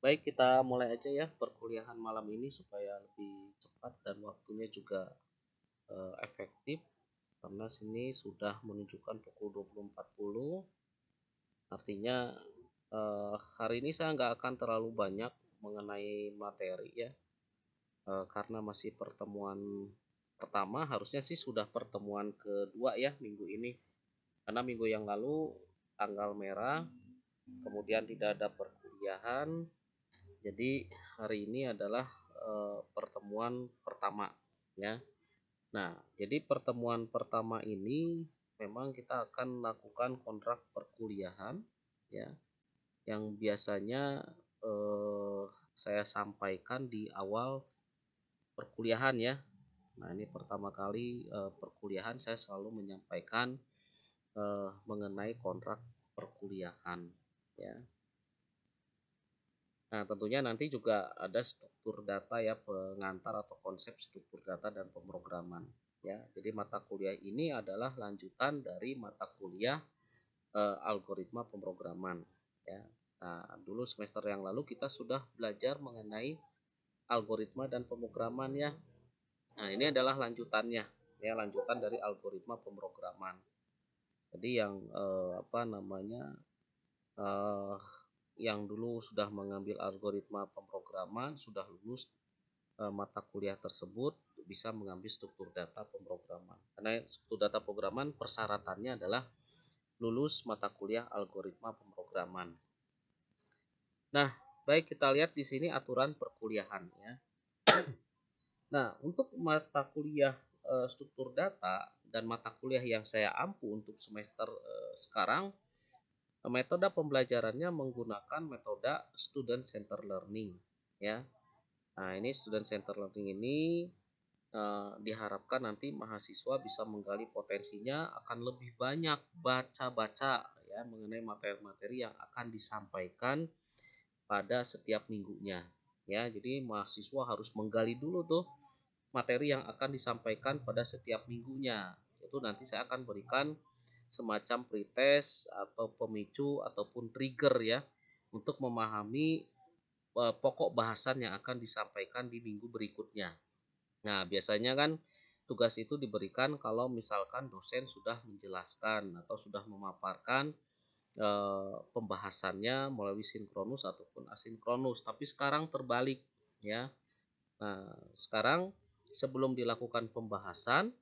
Baik, kita mulai aja ya perkuliahan malam ini supaya lebih cepat dan waktunya juga efektif karena sini sudah menunjukkan pukul 20.40. Artinya hari ini saya nggak akan terlalu banyak mengenai materi ya, karena masih pertemuan pertama, harusnya sih sudah pertemuan kedua ya minggu ini. Karena minggu yang lalu tanggal merah, kemudian tidak ada perkuliahan. Jadi hari ini adalah pertemuan pertama ya. Nah, jadi pertemuan pertama ini memang kita akan lakukan kontrak perkuliahan ya, yang biasanya eh, saya sampaikan di awal perkuliahan ya. Nah, ini pertama kali perkuliahan saya selalu menyampaikan mengenai kontrak perkuliahan ya. Nah, tentunya nanti juga ada struktur data ya, pengantar atau konsep struktur data dan pemrograman ya. Jadi mata kuliah ini adalah lanjutan dari mata kuliah algoritma pemrograman ya. Nah, dulu semester yang lalu kita sudah belajar mengenai algoritma dan pemrograman ya. Nah, ini adalah lanjutannya ya, lanjutan dari algoritma pemrograman. Jadi yang apa namanya eh, yang dulu sudah mengambil algoritma pemrograman sudah lulus mata kuliah tersebut bisa mengambil struktur data pemrograman. Karena struktur data pemrograman persyaratannya adalah lulus mata kuliah algoritma pemrograman. Nah, baik, kita lihat di sini aturan perkuliahannya. Nah, untuk mata kuliah struktur data dan mata kuliah yang saya ampu untuk semester sekarang, metode pembelajarannya menggunakan metode student center learning ya. Nah, ini student center learning ini diharapkan nanti mahasiswa bisa menggali potensinya, akan lebih banyak baca-baca ya mengenai materi-materi yang akan disampaikan pada setiap minggunya ya. Jadi mahasiswa harus menggali dulu tuh materi yang akan disampaikan pada setiap minggunya. Itu nanti saya akan berikan semacam pretest atau pemicu ataupun trigger ya untuk memahami pokok bahasan yang akan disampaikan di minggu berikutnya. Nah, biasanya kan tugas itu diberikan kalau misalkan dosen sudah menjelaskan atau sudah memaparkan pembahasannya melalui sinkronus ataupun asinkronus. Tapi sekarang terbalik ya. Nah, sekarang sebelum dilakukan pembahasan,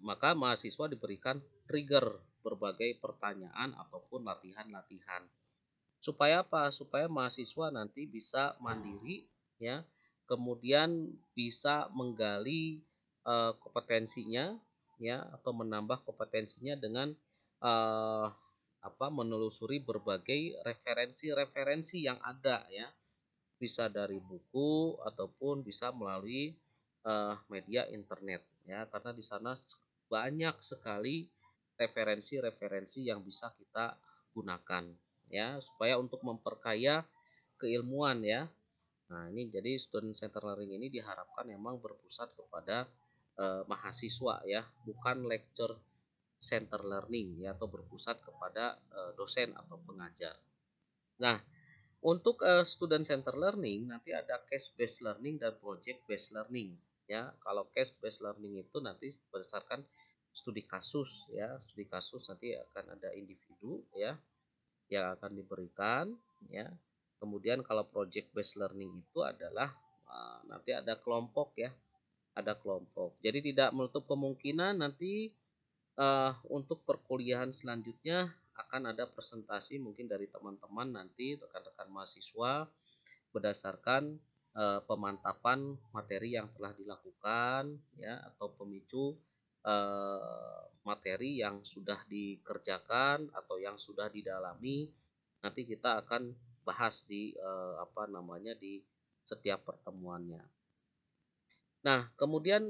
maka mahasiswa diberikan trigger berbagai pertanyaan ataupun latihan-latihan. Supaya apa? Supaya mahasiswa nanti bisa mandiri ya, kemudian bisa menggali kompetensinya ya, atau menambah kompetensinya dengan eh, menelusuri berbagai referensi-referensi yang ada ya, bisa dari buku ataupun bisa melalui media internet ya, karena di sana banyak sekali referensi-referensi yang bisa kita gunakan ya, supaya untuk memperkaya keilmuan ya. Nah, ini jadi student center learning ini diharapkan memang berpusat kepada mahasiswa ya, bukan lecture center learning ya, atau berpusat kepada dosen atau pengajar. Nah, untuk student center learning nanti ada case based learning dan project based learning ya. Kalau case based learning itu nanti berdasarkan studi kasus ya, studi kasus nanti akan ada individu ya yang akan diberikan ya. Kemudian kalau project based learning itu adalah nanti ada kelompok ya, ada kelompok. Jadi tidak menutup kemungkinan nanti untuk perkuliahan selanjutnya akan ada presentasi mungkin dari teman-teman nanti rekan-rekan mahasiswa berdasarkan pemantapan materi yang telah dilakukan ya, atau pemicu materi yang sudah dikerjakan atau yang sudah didalami, nanti kita akan bahas di di setiap pertemuannya. Nah, kemudian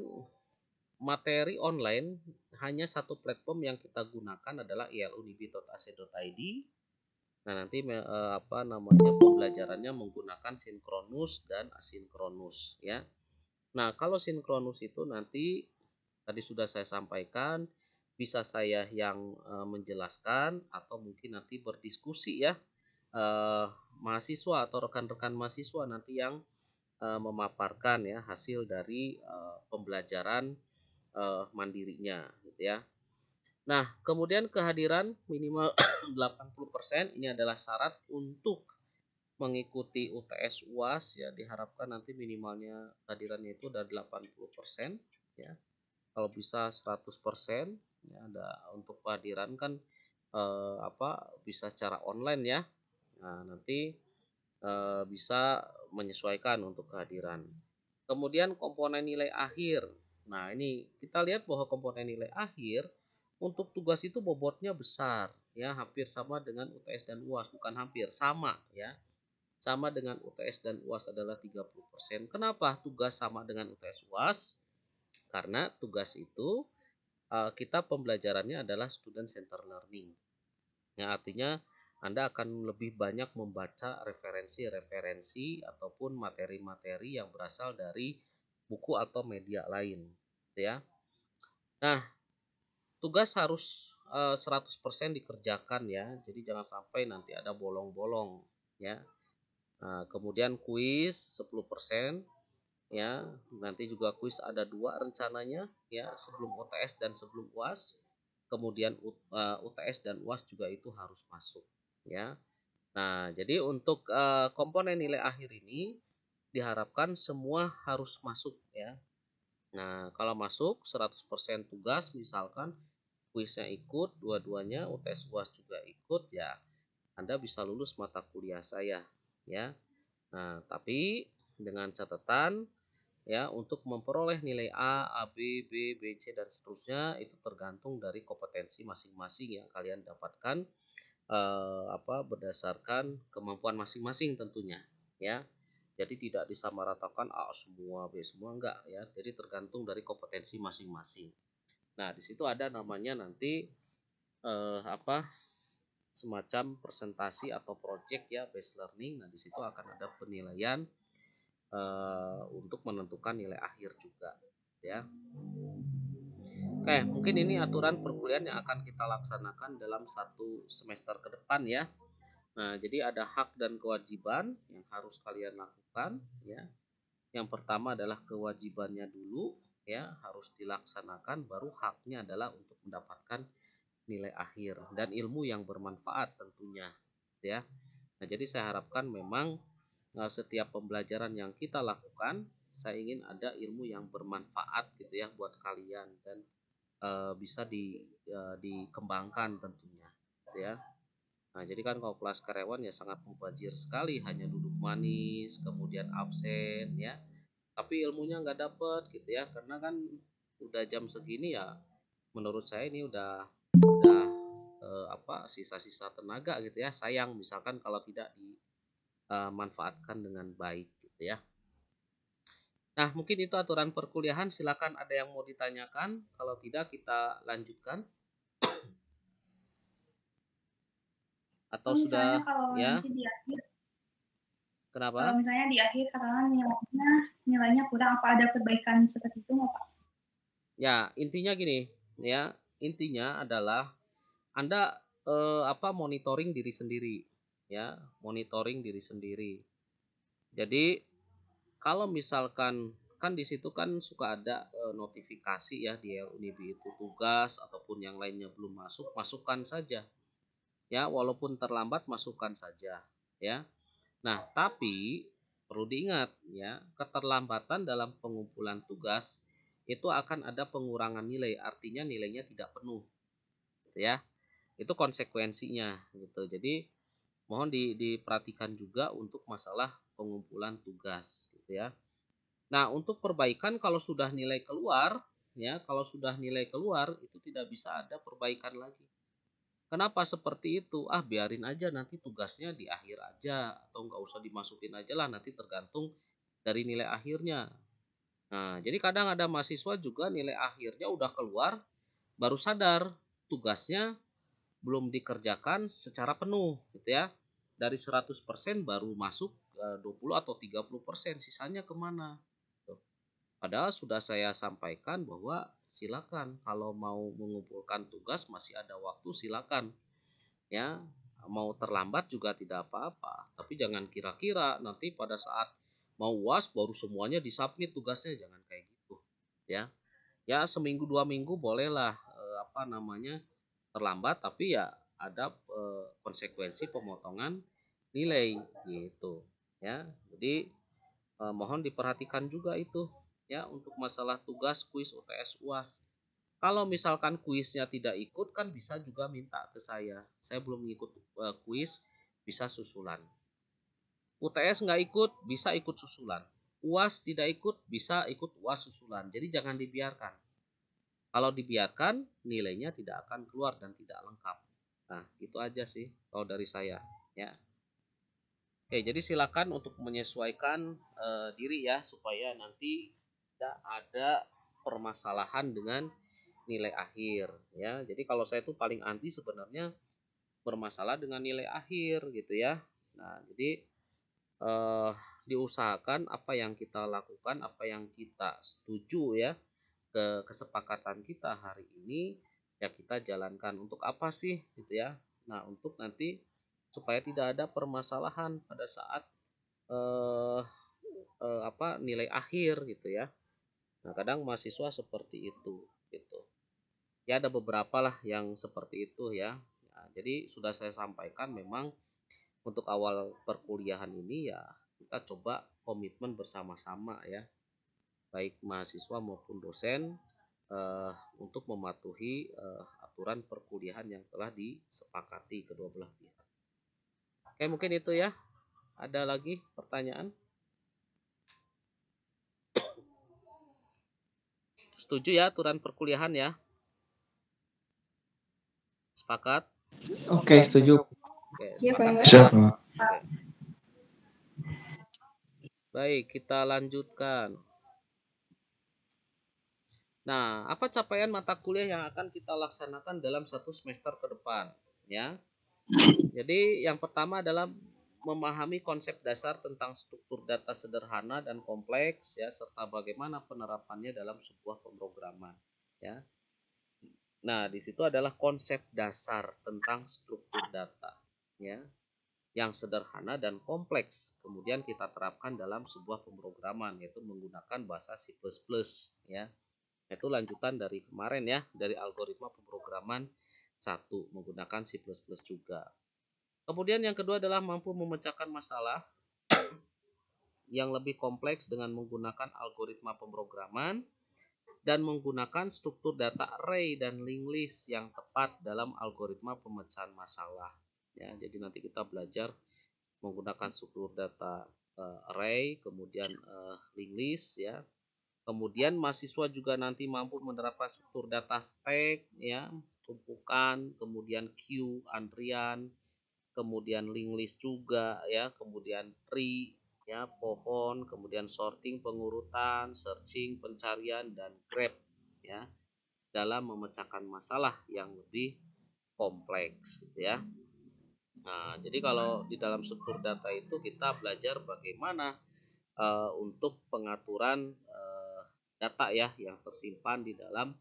materi online hanya satu platform yang kita gunakan adalah ilunibi.ac.id. Nah, nanti pembelajarannya menggunakan sinkronus dan asinkronus ya. Nah, kalau sinkronus itu nanti tadi sudah saya sampaikan, bisa saya yang menjelaskan atau mungkin nanti berdiskusi ya eh, mahasiswa atau rekan-rekan mahasiswa nanti yang memaparkan ya hasil dari pembelajaran mandirinya gitu ya. Nah, kemudian kehadiran minimal 80% ini adalah syarat untuk mengikuti UTS UAS ya, diharapkan nanti minimalnya kehadirannya itu dari 80% ya. Kalau bisa 100% ya, ada untuk kehadiran kan bisa secara online ya. Nah, nanti bisa menyesuaikan untuk kehadiran. Kemudian komponen nilai akhir. Nah, ini kita lihat bahwa komponen nilai akhir untuk tugas itu bobotnya besar ya, hampir sama dengan UTS dan UAS, bukan hampir, sama ya. Sama dengan UTS dan UAS adalah 30%. Kenapa tugas sama dengan UTS UAS? Karena tugas itu kita pembelajarannya adalah student center learning. Yang artinya Anda akan lebih banyak membaca referensi-referensi ataupun materi-materi yang berasal dari buku atau media lain, ya. Nah, tugas harus 100% dikerjakan ya. Jadi jangan sampai nanti ada bolong-bolong ya. Nah, kemudian kuis 10% ya. Nanti juga kuis ada 2 rencananya ya, sebelum UTS dan sebelum UAS. Kemudian UTS dan UAS juga itu harus masuk ya. Nah, jadi untuk komponen nilai akhir ini diharapkan semua harus masuk ya. Nah, kalau masuk 100% tugas misalkan kuisnya ikut dua-duanya, UTS UAS juga ikut ya, Anda bisa lulus mata kuliah saya ya. Nah, tapi dengan catatan ya, untuk memperoleh nilai A, B, C dan seterusnya itu tergantung dari kompetensi masing-masing yang kalian dapatkan berdasarkan kemampuan masing-masing tentunya ya. Jadi tidak disamaratakan A semua, B semua, enggak ya. Jadi tergantung dari kompetensi masing-masing. Nah, di situ ada namanya nanti eh, apa semacam presentasi atau project ya, based learning. Nah, di situ akan ada penilaian untuk menentukan nilai akhir juga ya. Oke, mungkin ini aturan perkuliahan yang akan kita laksanakan dalam 1 semester ke depan ya. Nah, jadi ada hak dan kewajiban yang harus kalian lakukan ya. Yang pertama adalah kewajibannya dulu ya, harus dilaksanakan, baru haknya adalah untuk mendapatkan nilai akhir dan ilmu yang bermanfaat tentunya ya. Nah, jadi saya harapkan memang setiap pembelajaran yang kita lakukan, saya ingin ada ilmu yang bermanfaat gitu ya buat kalian dan bisa dikembangkan tentunya gitu ya. Nah, jadi kan kalau kelas karyawan ya sangat mubazir sekali, hanya duduk manis, kemudian absen ya. Tapi ilmunya nggak dapet gitu ya, karena kan udah jam segini ya. Menurut saya ini udah sisa-sisa tenaga gitu ya. Sayang misalkan kalau tidak dimanfaatkan dengan baik gitu ya. Nah, mungkin itu aturan perkuliahan. Silakan ada yang mau ditanyakan. Kalau tidak kita lanjutkan atau sudah Misalnya kalau ya. nanti di akhir, kalau Kenapa? misalnya di akhir katakan nilainya kurang, apa ada perbaikan seperti itu nggak Pak? Ya, intinya gini ya. Intinya adalah Anda monitoring diri sendiri ya, monitoring diri sendiri. Jadi kalau misalkan kan di situ kan suka ada notifikasi ya di LUNIB itu tugas ataupun yang lainnya belum masuk, masukkan saja. Ya, walaupun terlambat masukkan saja ya. Nah, tapi perlu diingat ya, keterlambatan dalam pengumpulan tugas itu akan ada pengurangan nilai, artinya nilainya tidak penuh gitu ya. Itu konsekuensinya gitu. Jadi mohon diperhatikan juga untuk masalah pengumpulan tugas gitu ya. Nah, untuk perbaikan kalau sudah nilai keluar ya, kalau sudah nilai keluar itu tidak bisa ada perbaikan lagi. Kenapa seperti itu? Ah, biarin aja nanti tugasnya di akhir aja atau nggak usah dimasukin aja lah, nanti tergantung dari nilai akhirnya. Nah, jadi kadang ada mahasiswa juga nilai akhirnya udah keluar baru sadar tugasnya belum dikerjakan secara penuh gitu ya. Dari 100% baru masuk 20 atau 30%, sisanya kemana? Tuh. Padahal sudah saya sampaikan bahwa silakan kalau mau mengumpulkan tugas masih ada waktu, silakan ya. mau terlambat juga tidak apa-apa, tapi jangan kira-kira nanti pada saat mau UAS baru semuanya disubmit tugasnya, jangan kayak gitu ya. Ya seminggu 2 minggu bolehlah apa namanya terlambat, tapi ya ada konsekuensi pemotongan nilai gitu ya. Jadi mohon diperhatikan juga itu ya untuk masalah tugas, kuis, UTS, UAS. Kalau misalkan kuisnya tidak ikut kan bisa juga minta ke saya. Saya belum ikut kuis, bisa susulan. UTS nggak ikut, bisa ikut susulan. UAS tidak ikut, bisa ikut UAS susulan. Jadi jangan dibiarkan. Kalau dibiarkan, nilainya tidak akan keluar dan tidak lengkap. Nah, itu aja sih kalau dari saya. Ya. Oke, jadi silakan untuk menyesuaikan diri ya supaya nanti tidak ada permasalahan dengan nilai akhir ya. Jadi kalau saya tuh paling anti sebenarnya bermasalah dengan nilai akhir gitu ya. Nah, jadi eh, diusahakan apa yang kita lakukan, apa yang kita setuju ya kesepakatan kita hari ini ya kita jalankan. Untuk apa sih gitu ya? Nah, untuk nanti supaya tidak ada permasalahan pada saat eh, apa nilai akhir gitu ya. Nah, kadang mahasiswa seperti itu gitu. Ya ada beberapa lah yang seperti itu ya. Nah, jadi sudah saya sampaikan memang untuk awal perkuliahan ini ya kita coba komitmen bersama-sama ya, baik mahasiswa maupun dosen untuk mematuhi aturan perkuliahan yang telah disepakati kedua belah pihak. Oke, mungkin itu ya. Ada lagi pertanyaan? Setuju ya aturan perkuliahan ya? Sepakat? Oke, setuju. Oke, Iya, Pak sepakat Enggar. ya? Siap. Oke. Baik, kita lanjutkan. Nah, apa capaian mata kuliah yang akan kita laksanakan dalam satu semester ke depan? Ya, jadi yang pertama adalah memahami konsep dasar tentang struktur data sederhana dan kompleks ya, serta bagaimana penerapannya dalam sebuah pemrograman. Ya, nah di situ adalah konsep dasar tentang struktur data, ya, yang sederhana dan kompleks. Kemudian kita terapkan dalam sebuah pemrograman yaitu menggunakan bahasa C++, ya. Itu lanjutan dari kemarin ya, dari algoritma pemrograman 1 menggunakan C++ juga. Kemudian yang kedua adalah mampu memecahkan masalah yang lebih kompleks dengan menggunakan algoritma pemrograman dan menggunakan struktur data array dan linked list yang tepat dalam algoritma pemecahan masalah. Ya, jadi nanti kita belajar menggunakan struktur data array, kemudian linked list ya. Kemudian mahasiswa juga nanti mampu menerapkan struktur data stack ya, tumpukan, kemudian queue, antrian, kemudian link list juga ya, kemudian tree ya, pohon, kemudian sorting, pengurutan, searching, pencarian, dan grab ya dalam memecahkan masalah yang lebih kompleks gitu ya. Nah, jadi kalau di dalam struktur data itu kita belajar bagaimana untuk pengaturan data ya yang tersimpan di dalam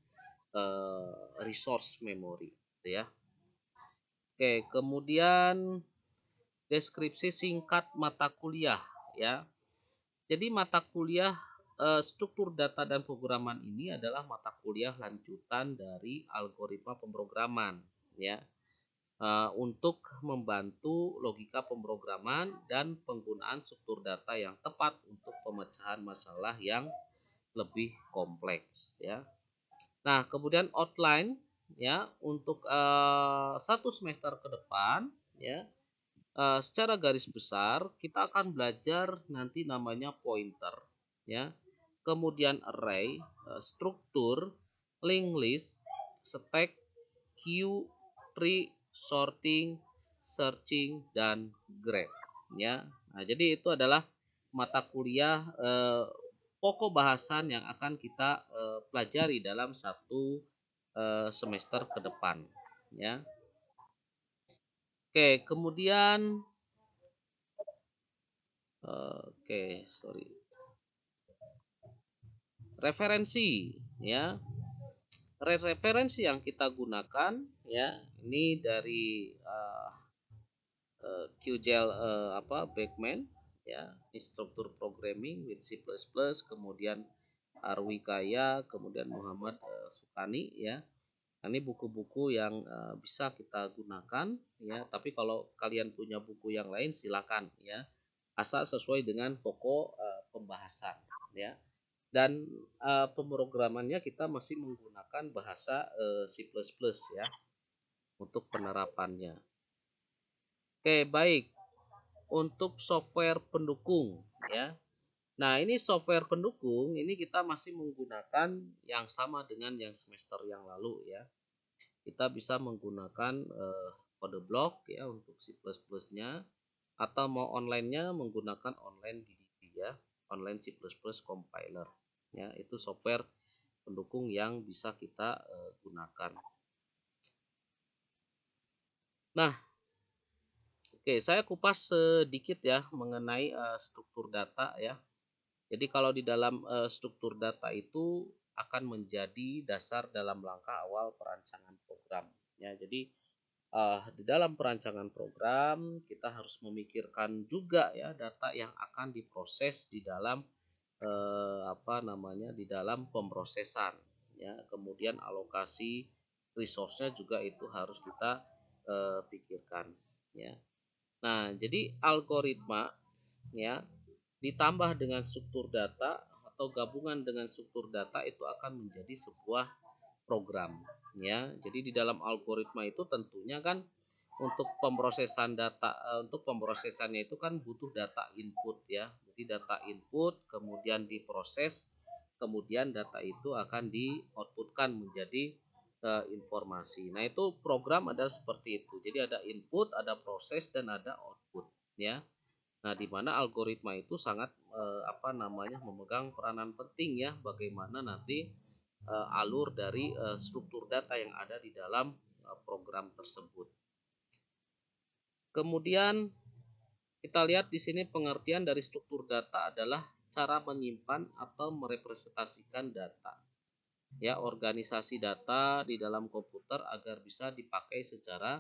resource memory gitu ya. Oke, kemudian deskripsi singkat mata kuliah ya. Jadi mata kuliah struktur data dan pemrograman ini adalah mata kuliah lanjutan dari algoritma pemrograman ya. Untuk membantu logika pemrograman dan penggunaan struktur data yang tepat untuk pemecahan masalah yang lebih kompleks ya. Nah, kemudian outline ya untuk satu semester ke depan ya. Secara garis besar kita akan belajar nanti namanya pointer ya, kemudian array, struktur, linked list, stack, queue, tree, sorting, searching, dan grab ya. Nah, jadi itu adalah mata kuliah pokok bahasan yang akan kita pelajari dalam satu semester ke depan ya. Oke, kemudian sorry. Referensi ya. Referensi yang kita gunakan ya, ini dari QGL Backman ya, instruktur programming with C++, kemudian Arwi Kaya, kemudian Muhammad Sukani ya. Nah, ini buku-buku yang bisa kita gunakan ya, tapi kalau kalian punya buku yang lain silakan ya. Asal sesuai dengan pokok pembahasan ya. Dan pemrogramannya kita masih menggunakan bahasa C++ ya untuk penerapannya. Oke, baik. Untuk software pendukung ya. Nah, ini software pendukung ini kita masih menggunakan yang sama dengan yang semester yang lalu ya. Kita bisa menggunakan kode blok ya untuk C++ nya, atau mau online-nya menggunakan online GDB ya, online C++ compiler ya. Itu software pendukung yang bisa kita gunakan. Nah, oke, saya kupas sedikit ya mengenai struktur data ya. Jadi kalau di dalam struktur data itu akan menjadi dasar dalam langkah awal perancangan program ya. Jadi di dalam perancangan program kita harus memikirkan juga ya data yang akan diproses di dalam di dalam pemrosesan ya. Kemudian alokasi resource-nya juga itu harus kita pikirkan ya. Nah, jadi algoritma ya ditambah dengan struktur data atau gabungan dengan struktur data itu akan menjadi sebuah program ya. Jadi di dalam algoritma itu tentunya kan untuk pemrosesan data untuk pemrosesannya itu kan butuh data input ya. Jadi data input kemudian diproses, kemudian data itu akan di-outputkan menjadi informasi. Nah, itu program adalah seperti itu. Jadi ada input, ada proses dan ada output ya. Nah, di mana algoritma itu sangat memegang peranan penting ya bagaimana nanti alur dari struktur data yang ada di dalam program tersebut. Kemudian kita lihat di sini pengertian dari struktur data adalah cara menyimpan atau merepresentasikan data. Ya, organisasi data di dalam komputer agar bisa dipakai secara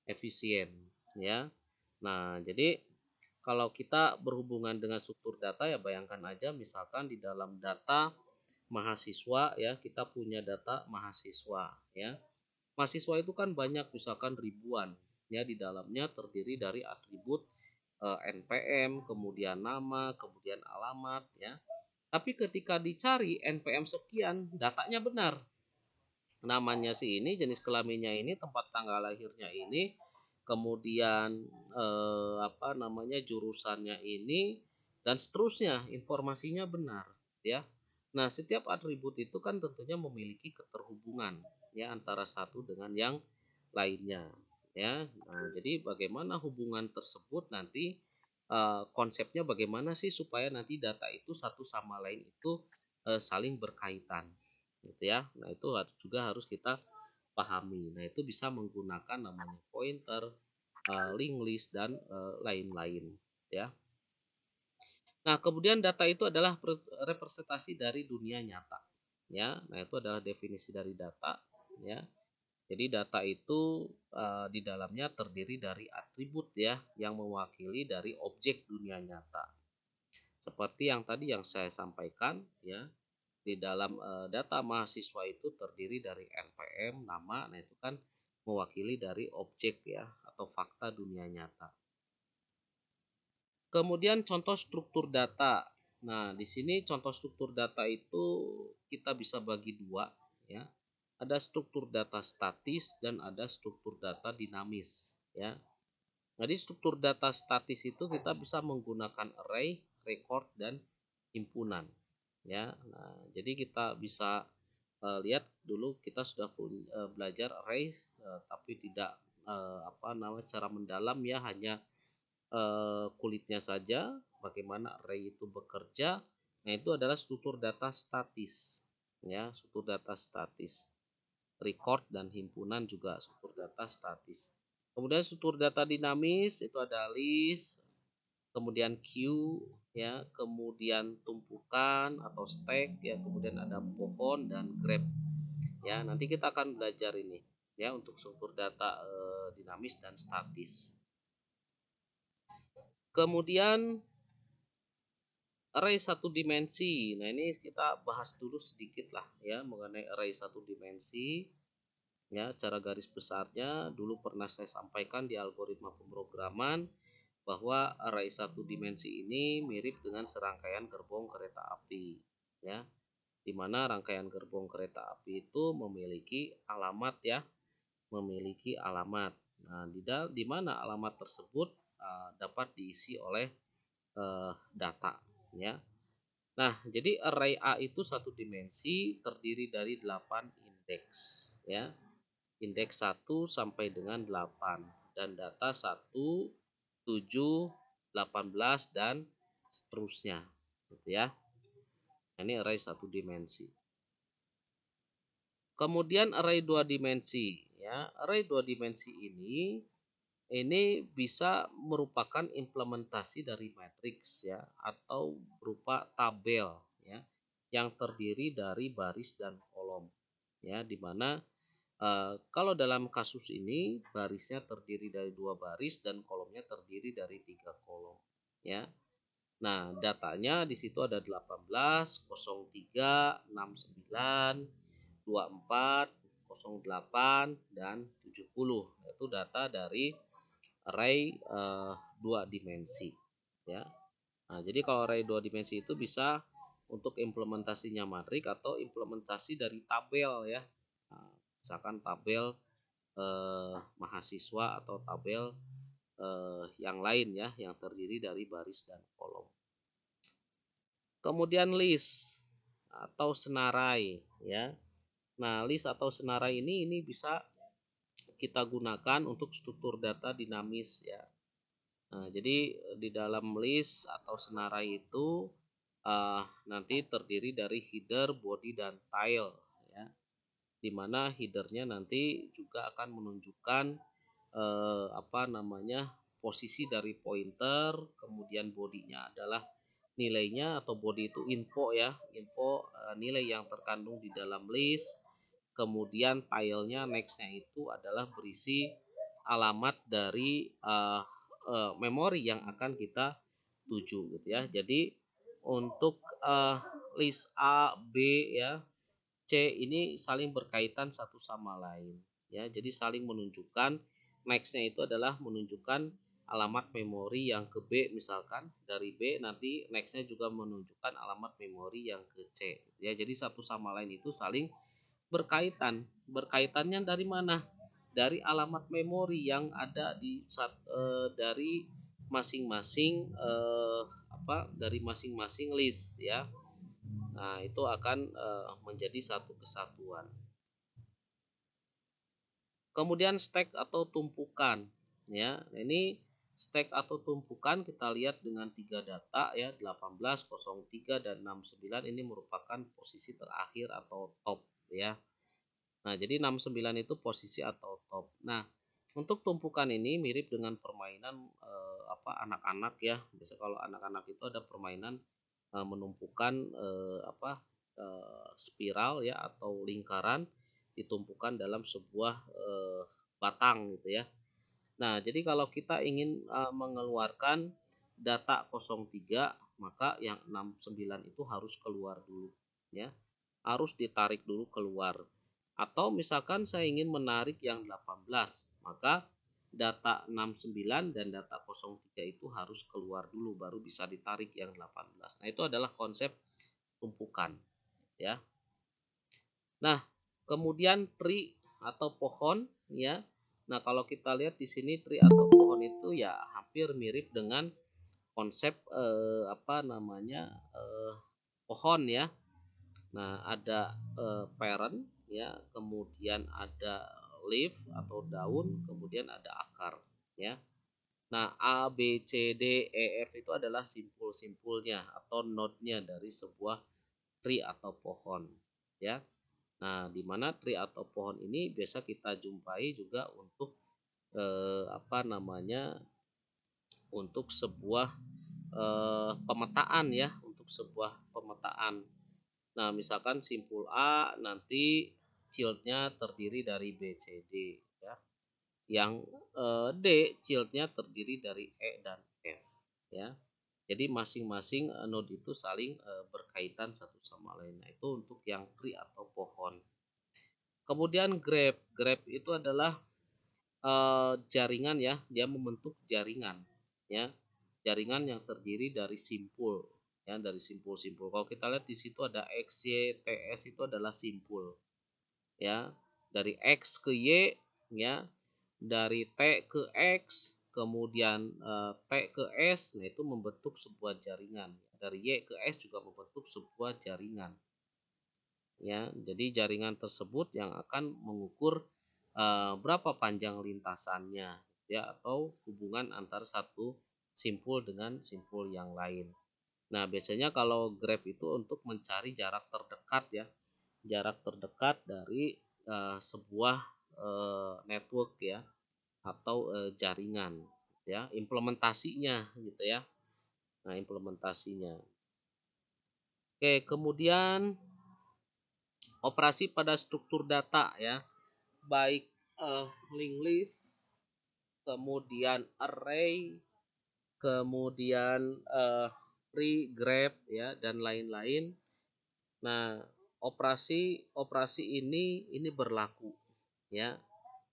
efisien ya. Nah, jadi kalau kita berhubungan dengan struktur data ya bayangkan aja misalkan di dalam data mahasiswa ya, kita punya data mahasiswa ya. Mahasiswa itu kan banyak misalkan ribuan ya, di dalamnya terdiri dari atribut NPM, kemudian nama, kemudian alamat ya. Tapi ketika dicari NPM sekian, datanya benar. Namanya si ini, jenis kelaminnya ini, tempat tanggal lahirnya ini, kemudian jurusannya ini dan seterusnya, informasinya benar ya. Nah, setiap atribut itu kan tentunya memiliki keterhubungan ya antara satu dengan yang lainnya ya. Nah, jadi bagaimana hubungan tersebut nanti konsepnya bagaimana sih supaya nanti data itu satu sama lain itu saling berkaitan gitu ya. Nah, itu juga harus kita pahami. Nah, itu bisa menggunakan namanya pointer, linked list dan lain-lain ya. Nah, kemudian data itu adalah representasi dari dunia nyata ya. Nah, itu adalah definisi dari data ya. Jadi data itu di dalamnya terdiri dari atribut ya yang mewakili dari objek dunia nyata. Seperti yang tadi yang saya sampaikan ya, di dalam data mahasiswa itu terdiri dari NPM, nama, nah itu kan mewakili dari objek ya atau fakta dunia nyata. Kemudian contoh struktur data. Nah, di sini contoh struktur data itu kita bisa bagi dua ya. Ada struktur data statis dan ada struktur data dinamis ya. Jadi struktur data statis itu kita bisa menggunakan array, record dan himpunan ya. Nah, jadi kita bisa lihat dulu kita sudah belajar array tapi tidak secara mendalam ya, hanya kulitnya saja bagaimana array itu bekerja. Nah, itu adalah struktur data statis ya, struktur data statis. Record dan himpunan juga struktur data statis. Kemudian struktur data dinamis itu ada list, kemudian queue ya, kemudian tumpukan atau stack ya, kemudian ada pohon dan graph ya. Nanti kita akan belajar ini ya untuk struktur data dinamis dan statis. Kemudian array satu dimensi. Nah, ini kita bahas dulu sedikit lah ya mengenai array satu dimensi. Ya, secara garis besarnya dulu pernah saya sampaikan di algoritma pemrograman bahwa array satu dimensi ini mirip dengan serangkaian gerbong kereta api, ya, di mana rangkaian gerbong kereta api itu memiliki alamat ya, memiliki alamat. Nah, di mana alamat tersebut dapat diisi oleh data, ya. Nah, jadi array A itu satu dimensi terdiri dari 8 indeks, ya. Indeks 1 sampai dengan 8 dan data 1, 7, 18 dan seterusnya, gitu ya. Ini array satu dimensi. Kemudian array dua dimensi, ya. Array dua dimensi ini bisa merupakan implementasi dari matriks ya atau berupa tabel ya yang terdiri dari baris dan kolom ya di mana kalau dalam kasus ini barisnya terdiri dari 2 baris dan kolomnya terdiri dari 3 kolom ya. Nah, datanya di situ ada 18, 03, 69, 24, 08 dan 70. Itu data dari array 2 dimensi ya. Nah, jadi kalau array 2 dimensi itu bisa untuk implementasinya matrik atau implementasi dari tabel ya. Nah, misalkan tabel mahasiswa atau tabel yang lain ya yang terdiri dari baris dan kolom. Kemudian list atau senarai ya. Nah, list atau senarai ini bisa kita gunakan untuk struktur data dinamis ya. Nah, jadi di dalam list atau senarai itu nanti terdiri dari header, body dan tail ya. Di mana headernya nanti juga akan menunjukkan posisi dari pointer, kemudian bodinya adalah nilainya atau body itu info ya, info nilai yang terkandung di dalam list. Kemudian tailnya nextnya itu adalah berisi alamat dari memori yang akan kita tuju gitu ya. Jadi untuk list A, B ya, C ini saling berkaitan satu sama lain ya. Jadi saling menunjukkan nextnya itu adalah menunjukkan alamat memori yang ke B misalkan dari B nanti nextnya juga menunjukkan alamat memori yang ke C ya. Jadi satu sama lain itu saling berkaitan. Berkaitannya dari mana? Dari alamat memori yang ada dari masing-masing dari masing-masing list ya. Nah, itu akan menjadi satu kesatuan. Kemudian stack atau tumpukan ya. Ini stack atau tumpukan kita lihat dengan 3 data ya, 18, 03 dan 69 ini merupakan posisi terakhir atau top ya. Nah, jadi 69 itu posisi atau top. Nah, untuk tumpukan ini mirip dengan permainan anak-anak ya. Biasa kalau anak-anak itu ada permainan menumpukan spiral ya atau lingkaran ditumpukan dalam sebuah batang gitu ya. Nah, jadi kalau kita ingin mengeluarkan data 03 maka yang 69 itu harus keluar dulu ya. Harus ditarik dulu keluar. Atau misalkan saya ingin menarik yang 18, maka data 69 dan data 03 itu harus keluar dulu baru bisa ditarik yang 18. Nah, itu adalah konsep tumpukan ya. Nah, kemudian tree atau pohon ya. Nah, kalau kita lihat di sini tree atau pohon itu ya hampir mirip dengan konsep pohon ya. Nah, ada parent ya, kemudian ada leaf atau daun, kemudian ada akar ya. Nah, A, B, C, D, E, F itu adalah simpul-simpulnya atau node-nya dari sebuah tree atau pohon ya. Nah, di mana tree atau pohon ini biasa kita jumpai juga untuk untuk sebuah pemetaan ya, untuk sebuah pemetaan. Nah, misalkan simpul A nanti childnya terdiri dari B, C, D ya. Yang D childnya terdiri dari E dan F ya. Jadi masing-masing node itu saling berkaitan satu sama lain. Nah, itu untuk yang tree atau pohon. Kemudian graph. Graph itu adalah jaringan ya, dia membentuk jaringan ya. Jaringan yang terdiri dari simpul ya, dari simpul-simpul. Kalau kita lihat di situ ada X, Y, TS itu adalah simpul ya. Dari X ke Y ya, dari T ke X, kemudian T ke S, nah itu membentuk sebuah jaringan. Dari Y ke S juga membentuk sebuah jaringan ya. Jadi jaringan tersebut yang akan mengukur berapa panjang lintasannya ya, atau hubungan antara satu simpul dengan simpul yang lain. Nah, biasanya kalau graph itu untuk mencari jarak terdekat ya, jarak terdekat dari sebuah network ya, atau jaringan ya, implementasinya gitu ya. Nah, implementasinya. Oke, kemudian operasi pada struktur data ya, baik linked list, kemudian array, kemudian tree, graph ya, dan lain-lain. Nah, operasi ini berlaku ya.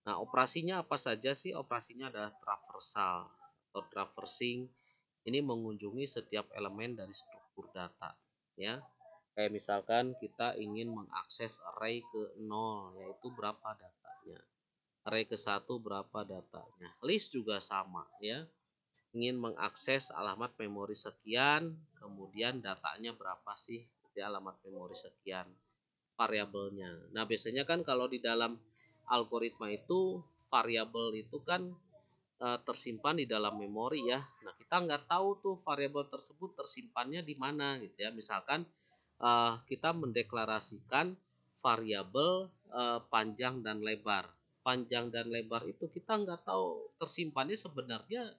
Nah, operasinya apa saja sih? Operasinya adalah traversal atau traversing. Ini mengunjungi setiap elemen dari struktur data ya. Kayak misalkan kita ingin mengakses array ke 0, yaitu berapa datanya. Array ke 1 berapa datanya. List juga sama ya. Ingin mengakses alamat memori sekian, kemudian datanya berapa sih? Di alamat memori sekian, variabelnya. Nah, biasanya kan kalau di dalam algoritma itu variabel itu kan tersimpan di dalam memori ya. Nah, kita nggak tahu tuh variabel tersebut tersimpannya di mana gitu ya. Misalkan kita mendeklarasikan variabel panjang dan lebar. Panjang dan lebar itu kita nggak tahu tersimpannya sebenarnya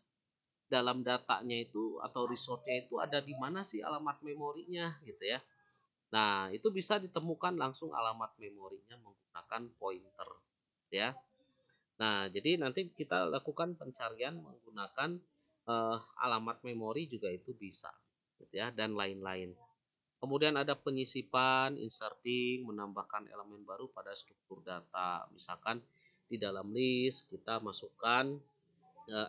dalam datanya itu atau resource-nya itu ada di mana sih alamat memorinya gitu ya. Nah, itu bisa ditemukan langsung alamat memorinya menggunakan pointer ya. Nah, jadi nanti kita lakukan pencarian menggunakan alamat memori juga itu bisa gitu ya, dan lain-lain. Kemudian ada penyisipan, inserting, menambahkan elemen baru pada struktur data. Misalkan di dalam list kita masukkan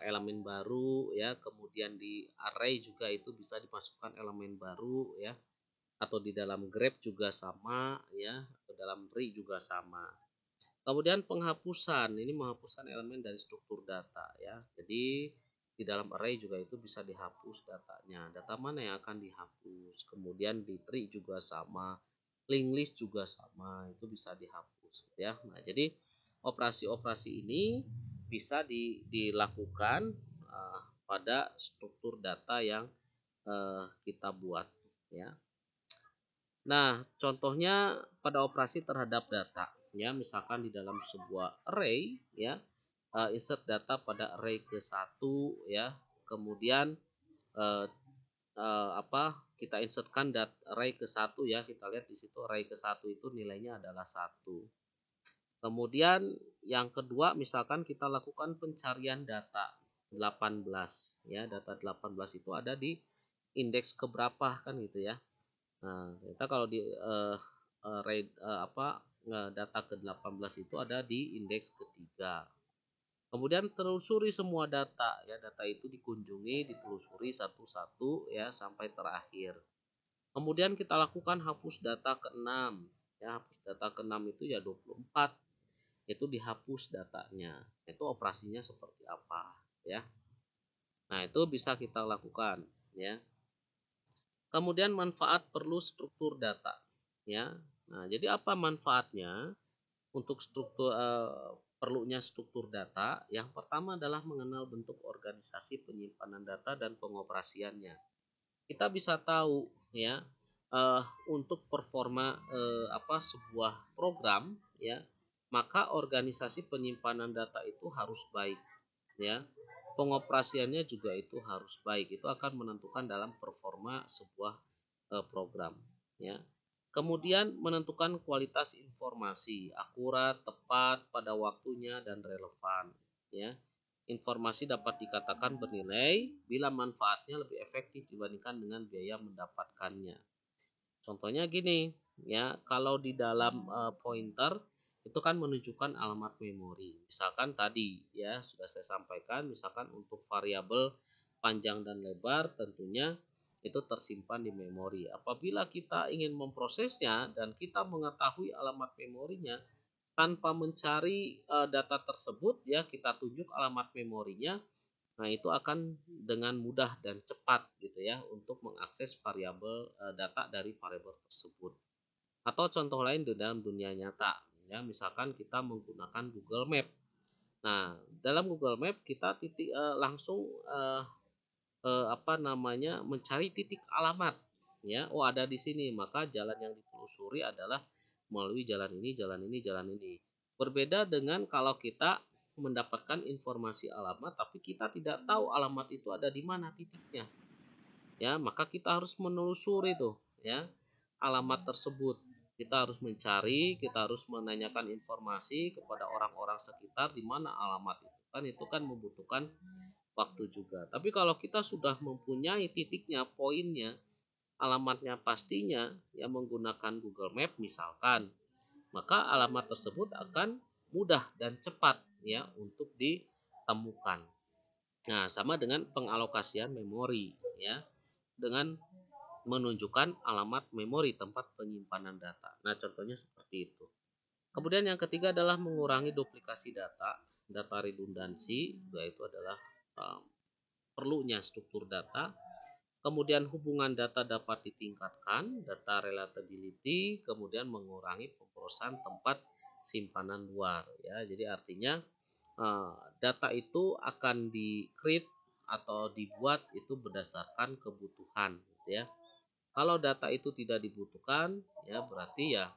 elemen baru ya, kemudian di array juga itu bisa dimasukkan elemen baru ya, atau di dalam graph juga sama ya, atau dalam tree juga sama. Kemudian penghapusan, ini menghapuskan elemen dari struktur data ya. Jadi di dalam array juga itu bisa dihapus datanya. Data mana yang akan dihapus? Kemudian di tree juga sama, linked list juga sama, itu bisa dihapus ya. Nah, jadi operasi-operasi ini bisa dilakukan pada struktur data yang kita buat ya. Nah, contohnya pada operasi terhadap data ya, misalkan di dalam sebuah array ya, insert data pada array ke 1 ya, kemudian eh, kita insertkan array ke 1 ya, kita lihat di situ array ke 1 itu nilainya adalah 1. Kemudian yang kedua misalkan kita lakukan pencarian data 18 ya, data 18 itu ada di indeks keberapa kan gitu ya. Nah, ternyata kalau di data ke-18 itu ada di indeks ketiga. Kemudian telusuri semua data ya, data itu dikunjungi, ditelusuri satu-satu ya sampai terakhir. Kemudian kita lakukan hapus data ke-6 ya, hapus data ke-6 itu ya 24. Itu dihapus datanya. Itu operasinya seperti apa ya. Nah, itu bisa kita lakukan ya. Kemudian manfaat perlu struktur data ya. Nah, jadi apa manfaatnya untuk perlunya struktur data? Yang pertama adalah mengenal bentuk organisasi penyimpanan data dan pengoperasiannya. Kita bisa tahu ya untuk performa sebuah program ya, maka organisasi penyimpanan data itu harus baik ya. Pengoperasiannya juga itu harus baik. Itu akan menentukan dalam performa sebuah program ya. Kemudian menentukan kualitas informasi, akurat, tepat, pada waktunya dan relevan ya. Informasi dapat dikatakan bernilai bila manfaatnya lebih efektif dibandingkan dengan biaya mendapatkannya. Contohnya gini, ya, kalau di dalam pointer itu kan menunjukkan alamat memori. Misalkan tadi ya sudah saya sampaikan, misalkan untuk variabel panjang dan lebar tentunya itu tersimpan di memori. Apabila kita ingin memprosesnya dan kita mengetahui alamat memorinya, tanpa mencari data tersebut ya kita tunjuk alamat memorinya. Nah, itu akan dengan mudah dan cepat gitu ya untuk mengakses variabel data dari variabel tersebut. Atau contoh lain di dalam dunia nyata ya, misalkan kita menggunakan Google Map. Nah, dalam Google Map kita langsung apa namanya mencari titik alamat ya. Oh, ada di sini, maka jalan yang ditelusuri adalah melalui jalan ini, jalan ini, jalan ini. Berbeda dengan kalau kita mendapatkan informasi alamat tapi kita tidak tahu alamat itu ada di mana titiknya. Ya, maka kita harus menelusuri tuh ya alamat tersebut. Kita harus mencari, kita harus menanyakan informasi kepada orang-orang sekitar di mana alamat itu. Itu kan membutuhkan waktu juga. Tapi kalau kita sudah mempunyai titiknya, poinnya, alamatnya pastinya yang menggunakan Google Map misalkan, maka alamat tersebut akan mudah dan cepat ya untuk ditemukan. Nah, sama dengan pengalokasian memori ya, dengan menunjukkan alamat memori tempat penyimpanan data. Nah, contohnya seperti itu. Kemudian yang ketiga adalah mengurangi duplikasi data redundansi, yaitu adalah perlunya struktur data. Kemudian hubungan data dapat ditingkatkan, data relatability, kemudian mengurangi pemborosan tempat simpanan luar ya. Jadi artinya data itu akan di-create atau dibuat itu berdasarkan kebutuhan gitu ya. Kalau data itu tidak dibutuhkan ya berarti ya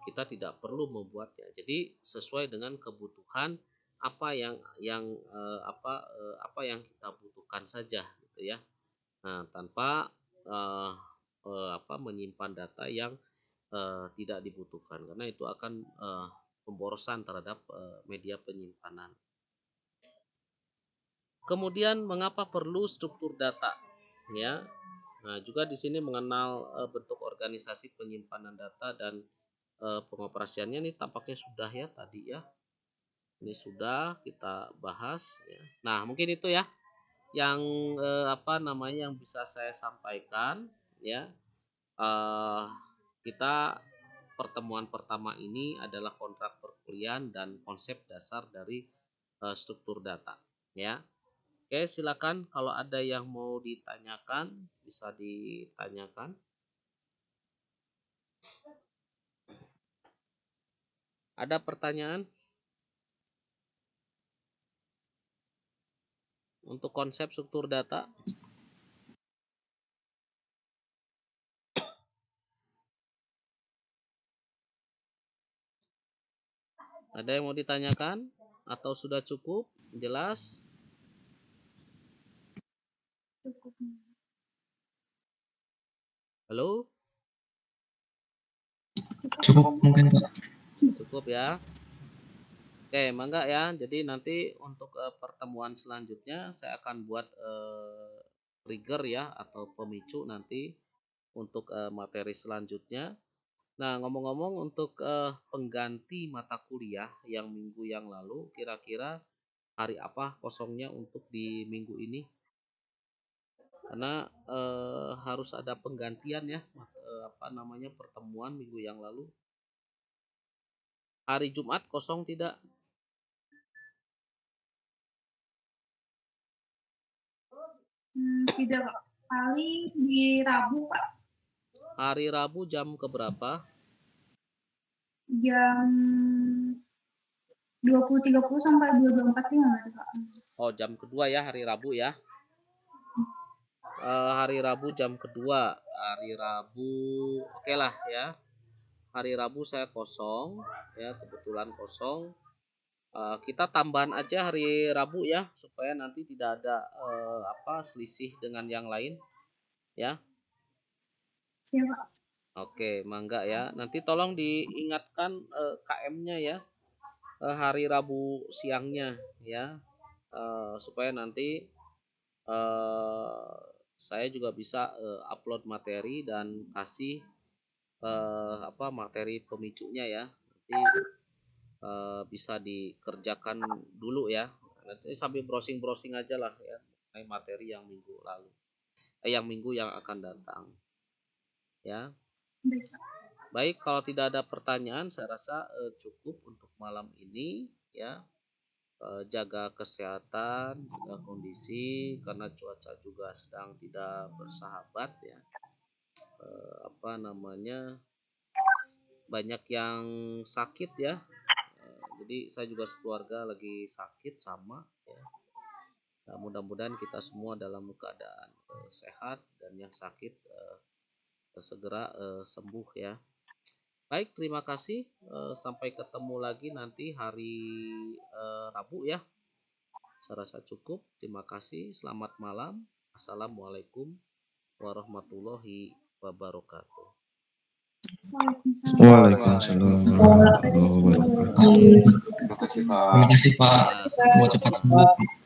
kita tidak perlu membuatnya. Jadi sesuai dengan kebutuhan apa yang kita butuhkan saja gitu ya. Nah, tanpa eh, menyimpan data yang tidak dibutuhkan karena itu akan pemborosan terhadap media penyimpanan. Kemudian mengapa perlu struktur data? Ya. Nah, juga di sini mengenal bentuk organisasi penyimpanan data dan pengoperasiannya ini tampaknya sudah ya tadi ya. Ini sudah kita bahas ya. Nah, mungkin itu ya yang yang bisa saya sampaikan ya. Eh, kita pertemuan pertama ini adalah kontrak perkuliahan dan konsep dasar dari struktur data ya. Oke, silakan kalau ada yang mau ditanyakan bisa ditanyakan. Ada pertanyaan untuk konsep struktur data? Ada yang mau ditanyakan atau sudah cukup jelas? Cukup. Halo? Cukup mungkin Pak. Cukup ya. Oke, mangga ya. Jadi nanti untuk pertemuan selanjutnya saya akan buat trigger ya atau pemicu nanti untuk materi selanjutnya. Nah, ngomong-ngomong untuk pengganti mata kuliah yang minggu yang lalu, kira-kira hari apa kosongnya untuk di minggu ini? Karena harus ada penggantian ya, pertemuan minggu yang lalu. Hari Jumat kosong tidak? Tidak, paling di Rabu, Pak. Hari Rabu jam keberapa? Jam 20.30 sampai 22.45 Pak. Oh, jam kedua ya hari Rabu ya. Hari Rabu jam kedua. Hari Rabu oke lah ya. Hari Rabu saya kosong ya, kebetulan kosong. Kita tambahan aja hari Rabu ya supaya nanti tidak ada selisih dengan yang lain ya. Siapa? Oke, mangga ya. Nanti tolong diingatkan KM-nya ya. Hari Rabu siangnya ya. supaya nanti saya juga bisa upload materi dan kasih materi pemicunya ya. Nanti bisa dikerjakan dulu ya. Nanti sambil browsing-browsing aja lah ya mengenai materi yang minggu lalu. Yang minggu yang akan datang. Ya. Baik, Pak. Baik, kalau tidak ada pertanyaan saya rasa cukup untuk malam ini ya. Jaga kesehatan, jaga kondisi karena cuaca juga sedang tidak bersahabat ya. Banyak yang sakit ya. Jadi saya juga sekeluarga lagi sakit sama ya. Nah, mudah-mudahan kita semua dalam keadaan sehat dan yang sakit segera sembuh ya. Baik, terima kasih. Sampai ketemu lagi nanti hari Rabu ya. Saya rasa cukup. Terima kasih. Selamat malam. Assalamualaikum warahmatullahi wabarakatuh. Waalaikumsalam warahmatullahi wabarakatuh. Terima kasih Pak. Terima kasih Pak. Ya, Semoga cepat sembuh.